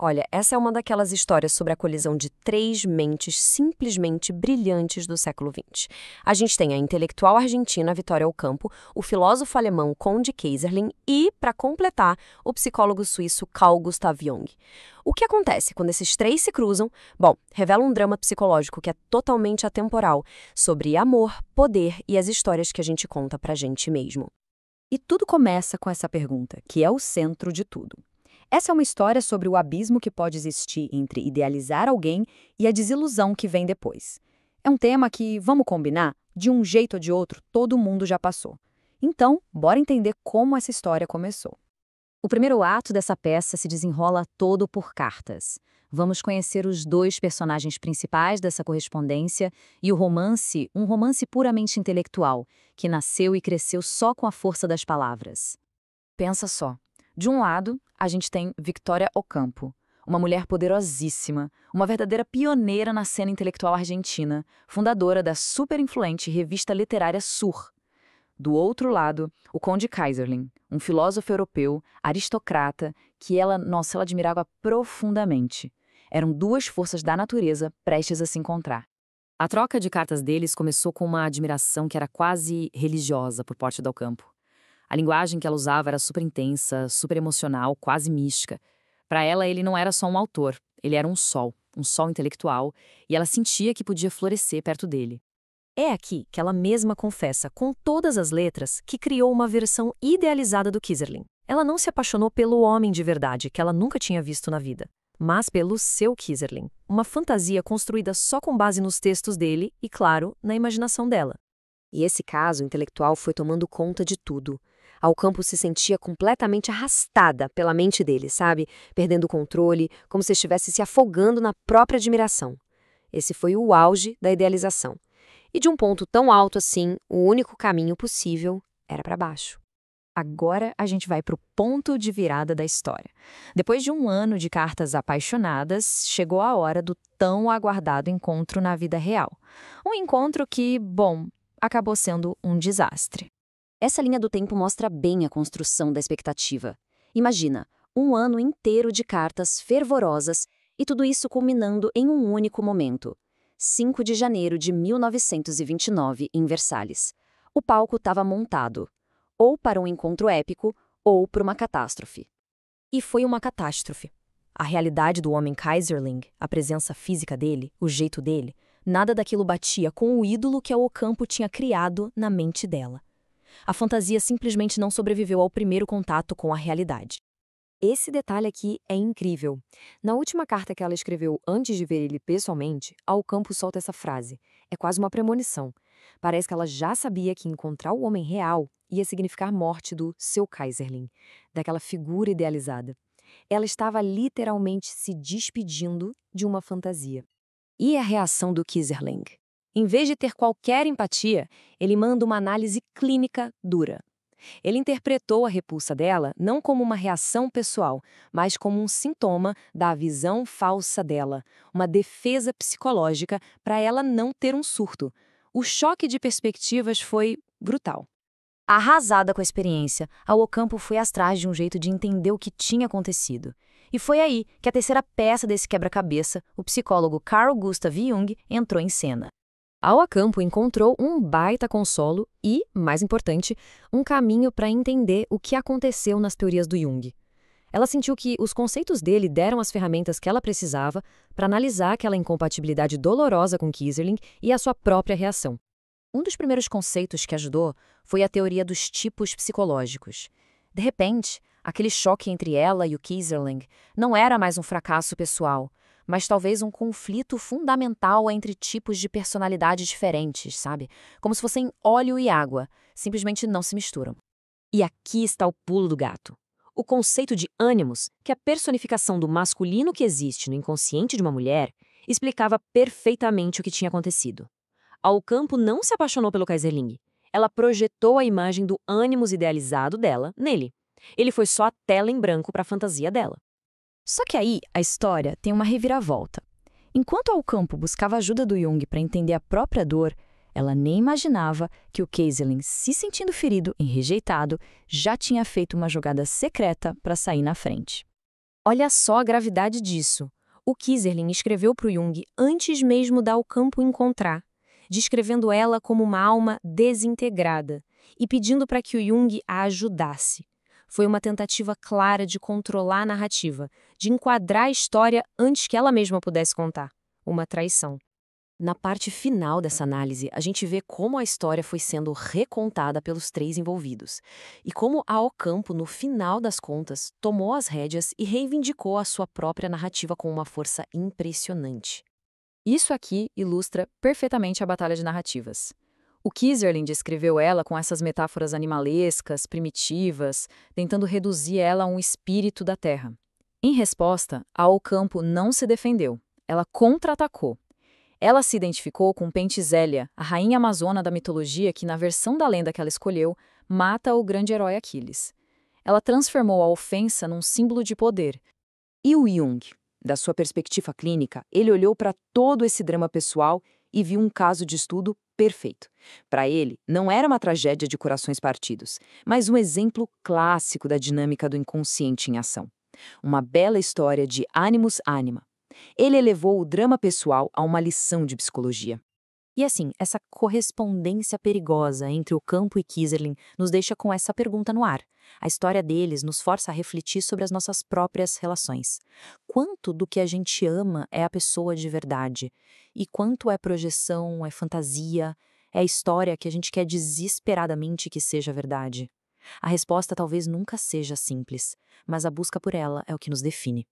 Olha, essa é uma daquelas histórias sobre a colisão de três mentes simplesmente brilhantes do século XX. A gente tem a intelectual argentina Vitória Ocampo, o filósofo alemão Conde Keyserlin e, para completar, o psicólogo suíço Carl Gustav Jung. O que acontece quando esses três se cruzam? Bom, revela um drama psicológico que é totalmente atemporal, sobre amor, poder e as histórias que a gente conta pra gente mesmo. E tudo começa com essa pergunta, que é o centro de tudo. Essa é uma história sobre o abismo que pode existir entre idealizar alguém e a desilusão que vem depois. É um tema que, vamos combinar, de um jeito ou de outro, todo mundo já passou. Então, bora entender como essa história começou. O primeiro ato dessa peça se desenrola todo por cartas. Vamos conhecer os dois personagens principais dessa correspondência e o romance, um romance puramente intelectual, que nasceu e cresceu só com a força das palavras. Pensa só. De um lado, a gente tem Vitória Ocampo, uma mulher poderosíssima, uma verdadeira pioneira na cena intelectual argentina, fundadora da superinfluente revista literária Sur. Do outro lado, o Conde Keyserlin, um filósofo europeu, aristocrata, que ela admirava profundamente. Eram duas forças da natureza prestes a se encontrar. A troca de cartas deles começou com uma admiração que era quase religiosa por parte do Ocampo. A linguagem que ela usava era super intensa, super emocional, quase mística. Para ela, ele não era só um autor, ele era um sol intelectual, e ela sentia que podia florescer perto dele. É aqui que ela mesma confessa, com todas as letras, que criou uma versão idealizada do Keyserlin. Ela não se apaixonou pelo homem de verdade, que ela nunca tinha visto na vida, mas pelo seu Keyserlin, uma fantasia construída só com base nos textos dele e, claro, na imaginação dela. E esse caso intelectual foi tomando conta de tudo. A Ocampo se sentia completamente arrastada pela mente dele, sabe? Perdendo o controle, como se estivesse se afogando na própria admiração. Esse foi o auge da idealização. E de um ponto tão alto assim, o único caminho possível era para baixo. Agora a gente vai para o ponto de virada da história. Depois de um ano de cartas apaixonadas, chegou a hora do tão aguardado encontro na vida real. Um encontro que, bom, acabou sendo um desastre. Essa linha do tempo mostra bem a construção da expectativa. Imagina, um ano inteiro de cartas fervorosas e tudo isso culminando em um único momento. 5 de janeiro de 1929, em Versalhes. O palco estava montado, ou para um encontro épico, ou para uma catástrofe. E foi uma catástrofe. A realidade do homem Keyserlin, a presença física dele, o jeito dele, nada daquilo batia com o ídolo que a Ocampo tinha criado na mente dela. A fantasia simplesmente não sobreviveu ao primeiro contato com a realidade. Esse detalhe aqui é incrível. Na última carta que ela escreveu antes de ver ele pessoalmente, a Ocampo solta essa frase. É quase uma premonição. Parece que ela já sabia que encontrar o homem real ia significar morte do seu Keyserlin, daquela figura idealizada. Ela estava literalmente se despedindo de uma fantasia. E a reação do Keyserlin? Em vez de ter qualquer empatia, ele manda uma análise clínica dura. Ele interpretou a repulsa dela não como uma reação pessoal, mas como um sintoma da visão falsa dela, uma defesa psicológica para ela não ter um surto. O choque de perspectivas foi brutal. Arrasada com a experiência, a Ocampo foi atrás de um jeito de entender o que tinha acontecido. E foi aí que a terceira peça desse quebra-cabeça, o psicólogo Carl Gustav Jung, entrou em cena. A Ocampo encontrou um baita consolo e, mais importante, um caminho para entender o que aconteceu nas teorias do Jung. Ela sentiu que os conceitos dele deram as ferramentas que ela precisava para analisar aquela incompatibilidade dolorosa com Keyserlin e a sua própria reação. Um dos primeiros conceitos que ajudou foi a teoria dos tipos psicológicos. De repente, aquele choque entre ela e o Keyserlin não era mais um fracasso pessoal, mas talvez um conflito fundamental entre tipos de personalidade diferentes, sabe? Como se fossem óleo e água, simplesmente não se misturam. E aqui está o pulo do gato. O conceito de ânimos, que é a personificação do masculino que existe no inconsciente de uma mulher, explicava perfeitamente o que tinha acontecido. A Ocampo não se apaixonou pelo Keyserlin. Ela projetou a imagem do ânimos idealizado dela nele. Ele foi só a tela em branco para a fantasia dela. Só que aí a história tem uma reviravolta. Enquanto a Ocampo buscava a ajuda do Jung para entender a própria dor, ela nem imaginava que o Keyserlin, se sentindo ferido e rejeitado, já tinha feito uma jogada secreta para sair na frente. Olha só a gravidade disso. O Kieserling escreveu para o Jung antes mesmo da Ocampo encontrar, descrevendo ela como uma alma desintegrada e pedindo para que o Jung a ajudasse. Foi uma tentativa clara de controlar a narrativa, de enquadrar a história antes que ela mesma pudesse contar. Uma traição. Na parte final dessa análise, a gente vê como a história foi sendo recontada pelos três envolvidos, e como a Ocampo, no final das contas, tomou as rédeas e reivindicou a sua própria narrativa com uma força impressionante. Isso aqui ilustra perfeitamente a batalha de narrativas. O Kieserling descreveu ela com essas metáforas animalescas, primitivas, tentando reduzir ela a um espírito da terra. Em resposta, a Ocampo não se defendeu, ela contra-atacou. Ela se identificou com Penthesilea, a rainha amazona da mitologia que, na versão da lenda que ela escolheu, mata o grande herói Aquiles. Ela transformou a ofensa num símbolo de poder. E o Jung? Da sua perspectiva clínica, ele olhou para todo esse drama pessoal e viu um caso de estudo perfeito. Para ele, não era uma tragédia de corações partidos, mas um exemplo clássico da dinâmica do inconsciente em ação. Uma bela história de animus anima. Ele elevou o drama pessoal a uma lição de psicologia. E assim, essa correspondência perigosa entre Ocampo e Kieserling nos deixa com essa pergunta no ar. A história deles nos força a refletir sobre as nossas próprias relações. Quanto do que a gente ama é a pessoa de verdade? E quanto é projeção, é fantasia, é a história que a gente quer desesperadamente que seja verdade? A resposta talvez nunca seja simples, mas a busca por ela é o que nos define.